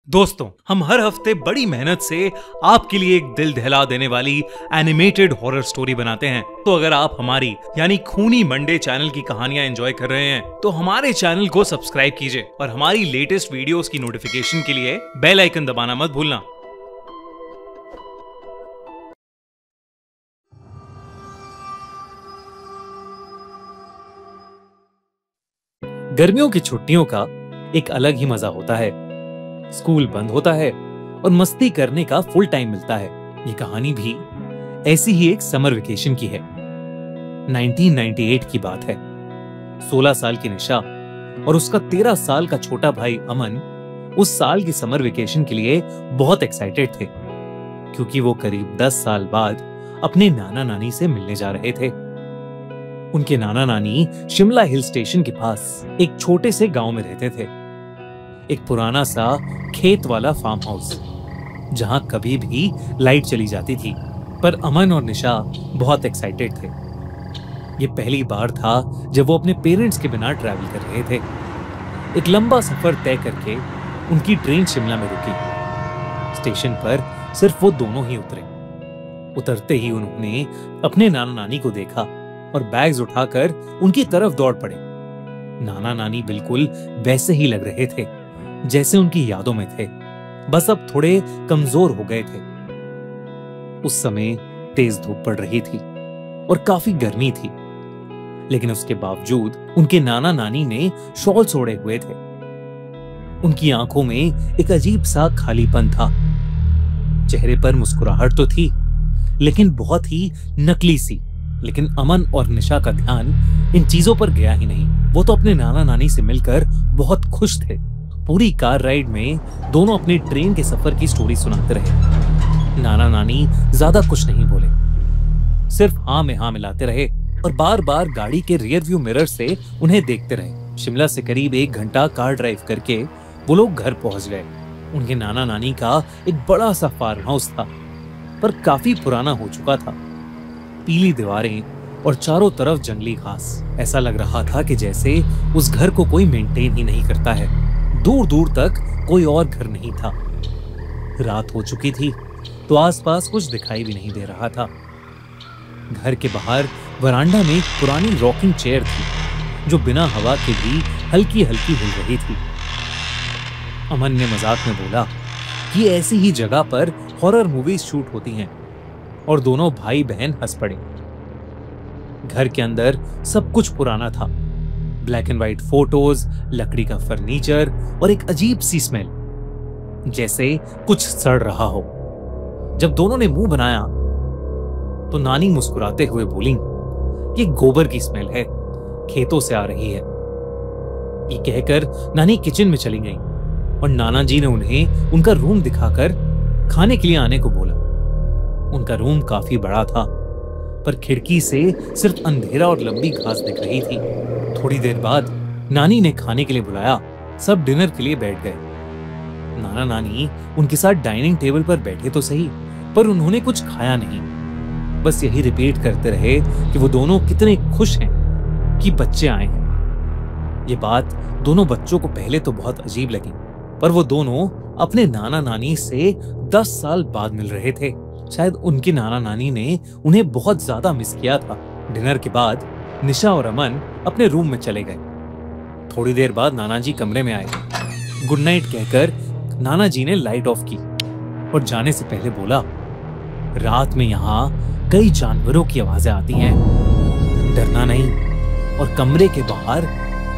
दोस्तों, हम हर हफ्ते बड़ी मेहनत से आपके लिए एक दिल दहला देने वाली एनिमेटेड हॉरर स्टोरी बनाते हैं। तो अगर आप हमारी यानी खूनी मंडे चैनल की कहानियां एंजॉय कर रहे हैं तो हमारे चैनल को सब्सक्राइब कीजिए और हमारी लेटेस्ट वीडियोस की नोटिफिकेशन के लिए बेल आइकन दबाना मत भूलना। गर्मियों की छुट्टियों का एक अलग ही मजा होता है। स्कूल बंद होता है और मस्ती करने का फुल टाइम मिलता है। ये कहानी भी ऐसी ही एक समर वेकेशन की है। 1998 की बात है। 16 साल की निशा और उसका 13 साल का छोटा भाई अमन उस साल की समर वेकेशन के लिए बहुत एक्साइटेड थे, क्योंकि वो करीब 10 साल बाद अपने नाना नानी से मिलने जा रहे थे। उनके नाना नानी शिमला हिल स्टेशन के पास एक छोटे से गांव में रहते थे। एक पुराना सा खेत वाला फार्म हाउस, जहां कभी भी लाइट चली जाती थी। पर अमन और निशा बहुत एक्साइटेड थे। ये पहली बार था जब वो अपने पेरेंट्स के बिना ट्रैवल कर रहे थे। एक लंबा सफर तय करके उनकी ट्रेन शिमला में रुकी। स्टेशन पर सिर्फ वो दोनों ही उतरे। उतरते ही उन्होंने अपने नाना नानी को देखा और बैग्स उठाकर उनकी तरफ दौड़ पड़े। नाना नानी बिल्कुल वैसे ही लग रहे थे जैसे उनकी यादों में थे, बस अब थोड़े कमजोर हो गए थे। उस समय तेज धूप पड़ रही थी और काफी गर्मी थी, लेकिन उसके बावजूद उनके नाना नानी ने शॉल ओढ़े हुए थे। उनकी आंखों में एक अजीब सा खालीपन था। चेहरे पर मुस्कुराहट तो थी, लेकिन बहुत ही नकली सी। लेकिन अमन और निशा का ध्यान इन चीजों पर गया ही नहीं। वो तो अपने नाना नानी से मिलकर बहुत खुश थे। पूरी कार राइड में दोनों अपनी ट्रेन के सफर की स्टोरी सुनाते रहे। नाना नानी ज्यादा कुछ नहीं बोले, सिर्फ हाँ में हाँ मिलाते रहे और बार बार गाड़ी के रियर व्यू मिरर से उन्हें देखते रहे। शिमला से करीब 1 घंटा कार ड्राइव करके वो लोग घर पहुंच गए। उनके नाना नानी का एक बड़ा सा फार्म हाउस था, पर काफी पुराना हो चुका था। पीली दीवारें और चारों तरफ जंगली घास। ऐसा लग रहा था कि जैसे उस घर को कोई मेंटेन ही नहीं करता है। दूर दूर तक कोई और घर नहीं था। रात हो चुकी थी तो आसपास कुछ दिखाई भी नहीं दे रहा था। घर के बाहर वरांडा में एक पुरानी रॉकिंग चेयर थी, जो बिना हवा के भी हल्की हल्की हिल रही थी। अमन ने मजाक में बोला कि ऐसी ही जगह पर हॉरर मूवीज शूट होती हैं, और दोनों भाई बहन हंस पड़े। घर के अंदर सब कुछ पुराना था। ब्लैक एंड व्हाइट फोटोज, लकड़ी का फर्नीचर और एक अजीब सी स्मेल, जैसे कुछ सड़ रहा हो। जब दोनों ने मुंह बनाया तो नानी मुस्कुराते हुए बोली, ये गोबर की स्मेल है, खेतों से आ रही है। ये कहकर नानी किचन में चली गई और नाना जी ने उन्हें उनका रूम दिखाकर खाने के लिए आने को बोला। उनका रूम काफी बड़ा था, पर खिड़की से सिर्फ अंधेरा और लंबी घास दिख रही थी। थोड़ी देर बाद नानी ने खाने के लिए बुलाया। सब डिनर के लिए बैठ गए। नाना नानी उनके साथ डाइनिंग टेबल पर बैठे तो सही, पर उन्होंने कुछ खाया नहीं। बस यही रिपीट करते रहे कि वो दोनों कितने खुश हैं कि बच्चे आए हैं। ये बात दोनों बच्चों को पहले तो बहुत अजीब लगी, पर वो दोनों अपने नाना नानी से 10 साल बाद मिल रहे थे। शायद उनके नाना नानी ने उन्हें बहुत ज्यादा मिस किया था। डिनर के बाद निशा और अमन अपने रूम में चले गए। थोड़ी देर बाद नाना जी कमरे में आए। गुड नाइट कहकर नाना जी ने लाइट ऑफ की और जाने से पहले बोला, रात में यहाँ कई जानवरों की आवाजें आती हैं, डरना नहीं और कमरे के बाहर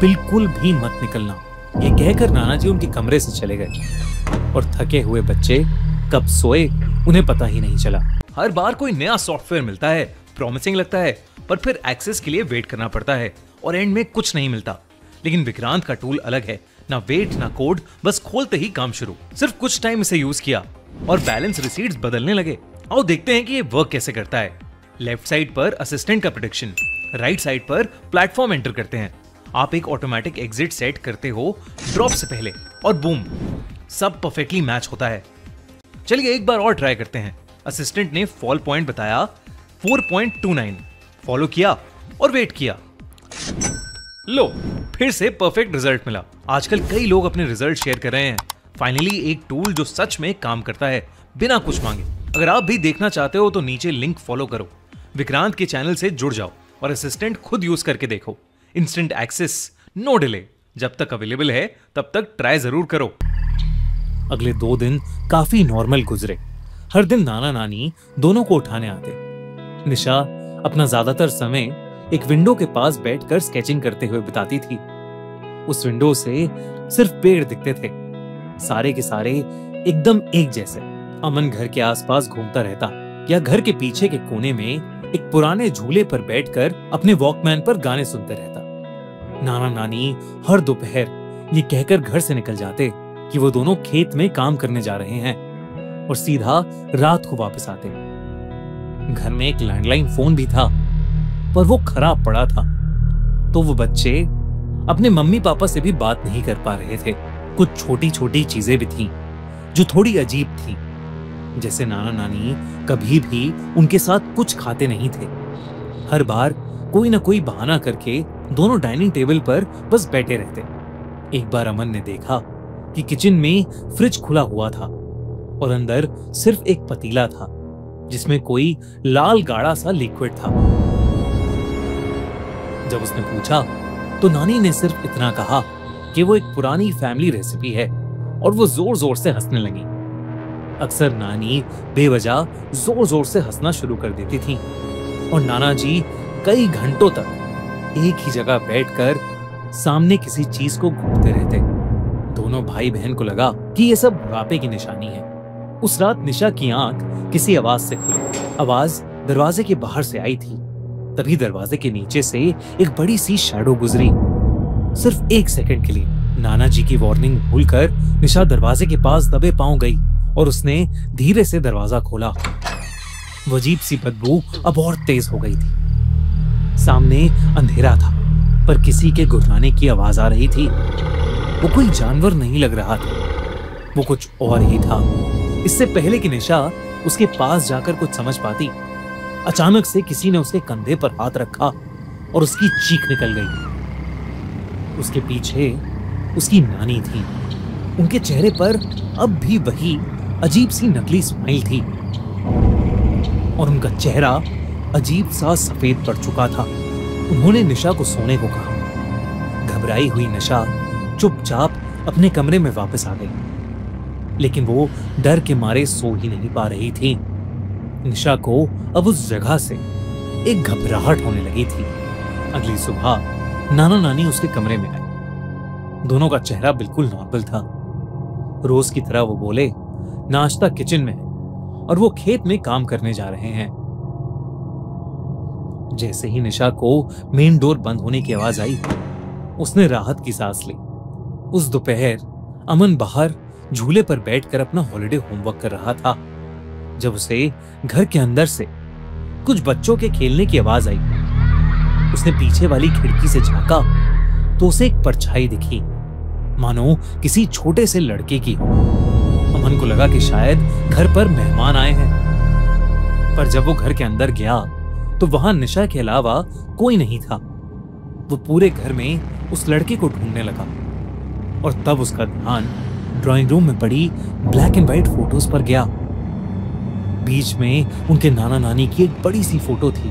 बिल्कुल भी मत निकलना। ये कहकर नाना जी उनके कमरे से चले गए और थके हुए बच्चे कब सोए उन्हें पता ही नहीं चला। हर बार कोई नया सॉफ्टवेयर मिलता है, प्रॉमिसिंग लगता है, पर फिर एक्सेस के लिए वेट करना पड़ता है और एंड में कुछ नहीं मिलता। लेकिन विक्रांत का टूल अलग है, ना वेट ना कोड, बस खोलते ही काम शुरू। सिर्फ कुछ टाइम इसे यूज किया और बैलेंस रिसीट्स बदलने लगे। आओ देखते हैं कि ये वर्क कैसे करता है। लेफ्ट साइड पर असिस्टेंट का प्रेडिक्शन, राइट साइड पर प्लेटफॉर्म एंटर करते हैं। आप एक ऑटोमेटिक एग्जिट सेट करते हो ड्रॉप से पहले और बूम, सब परफेक्टली मैच होता है। चलिए एक बार और ट्राई करते हैं। असिस्टेंट ने फॉल पॉइंट बताया 4.29, फॉलो किया और वेट किया। लो, फिर से परफेक्ट रिजल्ट मिला। आजकल कई लोग अपने रिजल्ट शेयर कर रहे हैं, फाइनली एक टूल जो सच में काम करता है बिना कुछ मांगे। अगर आप भी देखना चाहते हो तो नीचे लिंक फॉलो करो, विक्रांत के चैनल से जुड़ जाओ और असिस्टेंट खुद यूज करके देखो। इंस्टेंट एक्सेस, नो डिले, जब तक अवेलेबल है तब तक ट्राई जरूर करो। अगले 2 दिन काफी नॉर्मल गुजरे। हर दिन नाना नानी दोनों को उठाने आते। निशा अपना ज्यादातर समय एक विंडो के पास बैठकर स्केचिंग करते हुए बिताती थी। उस विंडो से सिर्फ पेड़ दिखते थे, सारे के सारे एकदम एक जैसे। अमन घर के आसपास घूमता रहता या घर के पीछे के कोने में एक पुराने झूले पर बैठकर अपने वॉकमैन पर गाने सुनते रहता। नाना नानी हर दोपहर ये कहकर घर से निकल जाते कि वो दोनों खेत में काम करने जा रहे हैं और सीधा रात को वापस आते। घर में एक लैंडलाइन फोन भी था, पर वो खराब पड़ा था, तो वो बच्चे अपने मम्मी पापा से भी बात नहीं कर पा रहे थे। कुछ छोटी छोटी चीजें भी थीं जो थोड़ी अजीब थी, जैसे नाना नानी कभी भी उनके साथ कुछ खाते नहीं थे। हर बार कोई ना कोई बहाना करके दोनों डाइनिंग टेबल पर बस बैठे रहते। एक बार अमन ने देखा कि किचन में फ्रिज खुला हुआ था और अंदर सिर्फ एक पतीला था जिसमें कोई लाल गाढ़ा सा लिक्विड था। जब उसने पूछा तो नानी ने सिर्फ इतना कहा कि वो एक पुरानी फैमिली रेसिपी है और वो जोर जोर से हंसने लगी। अक्सर नानी बेवजह जोर जोर से हंसना शुरू कर देती थी और नाना जी कई घंटों तक एक ही जगह बैठकर सामने किसी चीज को घूरते रहते। दोनों भाई बहन को लगा कि ये सब बुढ़ापे की निशानी है। उस रात निशा की आंख किसी आवाज से खुली। आवाज दरवाजे के बाहर से आई थी। तभी दरवाजे के नीचे से एक बड़ी सी शैडो गुजरी, सिर्फ 1 सेकंड के लिए। नाना जी की वार्निंग भूलकर निशा दरवाजे के पास दबे पांव गई और उसने धीरे से दरवाजा खोला। वो अजीब सी बदबू अब और तेज हो गई थी। सामने अंधेरा था, पर किसी के गुर्राने की आवाज आ रही थी। वो कोई जानवर नहीं लग रहा था, वो कुछ और ही था। इससे पहले कि निशा उसके पास जाकर कुछ समझ पाती, अचानक से किसी ने उसके कंधे पर हाथ रखा और उसकी चीख निकल गई। उसके पीछे उसकी नानी थी। उनके चेहरे पर अब भी वही अजीब सी नकली स्माइल थी और उनका चेहरा अजीब सा सफेद पड़ चुका था। उन्होंने निशा को सोने को कहा। घबराई हुई निशा चुपचाप अपने कमरे में वापस आ गई, लेकिन वो डर के मारे सो ही नहीं पा रही थी। निशा को अब उस जगह से एक घबराहट होने लगी थी। अगली सुबह नाना नानी उसके कमरे में आए। दोनों का चेहरा बिल्कुल नॉर्मल था। रोज की तरह वो बोले, नाश्ता किचन में है और वो खेत में काम करने जा रहे हैं। जैसे ही निशा को मेन डोर बंद होने की आवाज आई, उसने राहत की सांस ली। उस दोपहर अमन बाहर झूले पर बैठकर अपना हॉलिडे होमवर्क कर रहा था जब उसे घर के अंदर से कुछ बच्चों के खेलने की आवाज आई। उसने पीछे वाली खिड़की से झांका तो उसे एक परछाई दिखी, मानो किसी छोटे से लड़के की हो। अमन को लगा कि शायद घर पर मेहमान आए हैं, पर जब वो घर के अंदर गया तो वहां निशा के अलावा कोई नहीं था। वो पूरे घर में उस लड़के को ढूंढने लगा और तब उसका ध्यान ड्राइंग रूम में पड़ी ब्लैक एंड व्हाइट फोटोज पर गया। बीच में उनके नाना नानी की एक बड़ी सी फोटो थी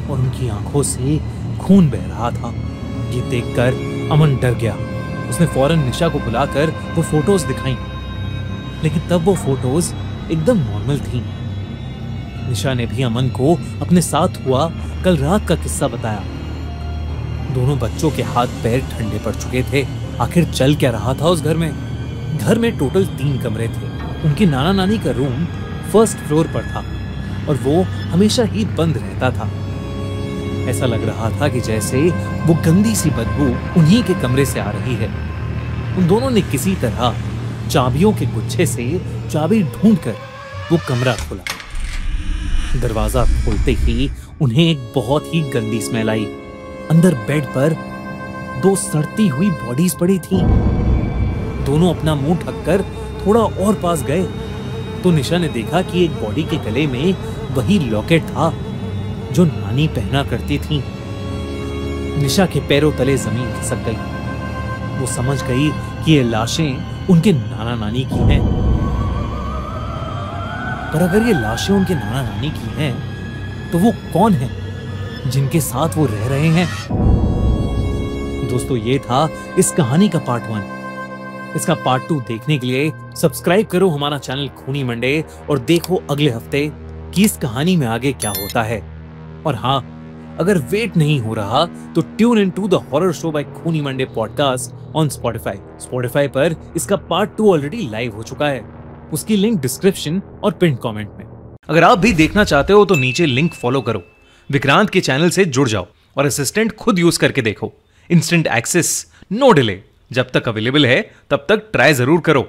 और उनकी आंखों से खून बह रहा था। ये देखकर अमन डर गया। उसने फौरन निशा को बुलाकर वो फोटोज दिखाई, लेकिन तब वो फोटोज एकदम नॉर्मल थी। निशा ने भी अमन को अपने साथ हुआ कल रात का किस्सा बताया। दोनों बच्चों के हाथ पैर ठंडे पड़ चुके थे। आखिर चल क्या रहा था उस घर में? घर में टोटल 3 कमरे थे। उनके नाना नानी का रूम फर्स्ट फ्लोर पर था और वो हमेशा ही बंद रहता था। ऐसा लग रहा था कि जैसे वो गंदी सी बदबू उन्हीं के कमरे से आ रही है। उन दोनों ने किसी तरह चाबियों के गुच्छे से चाबी ढूंढकर वो कमरा खोला। दरवाजा खोलते ही उन्हें एक बहुत ही गंदी स्मेल आई। अंदर बेड पर 2 सड़ती हुई बॉडीज पड़ी थीं। दोनों अपना मुंह ढककर थोड़ा और पास गए तो निशा ने देखा कि एक बॉडी के गले में वही लॉकेट था जो नानी पहना करती थी। निशा के पैरों तले जमीन खिसक गई। वो समझ गई कि ये लाशें उनके नाना नानी की हैं। पर अगर ये लाशें उनके नाना नानी की हैं, तो वो कौन हैं जिनके साथ वो रह रहे हैं? दोस्तों, ये था इस कहानी का पार्ट 1। इसका पार्ट 2 देखने के लिए सब्सक्राइब करो हमारा चैनल खूनी मंडे और देखो अगले हफ्ते कि इस कहानी में आगे क्या होता है। और हाँ, अगर वेट नहीं हो रहा तो tune in to the horror show by Khooni Monday podcast on Spotify पर इसका पार्ट 2 ऑलरेडी लाइव हो चुका है। उसकी लिंक डिस्क्रिप्शन और पिन कमेंट में। अगर आप भी देखना चाहते हो तो नीचे लिंक फॉलो करो, विक्रांत के चैनल से जुड़ जाओ और असिस्टेंट खुद यूज करके देखो। Instant access, no delay. जब तक अवेलेबल है तब तक ट्राई जरूर करो।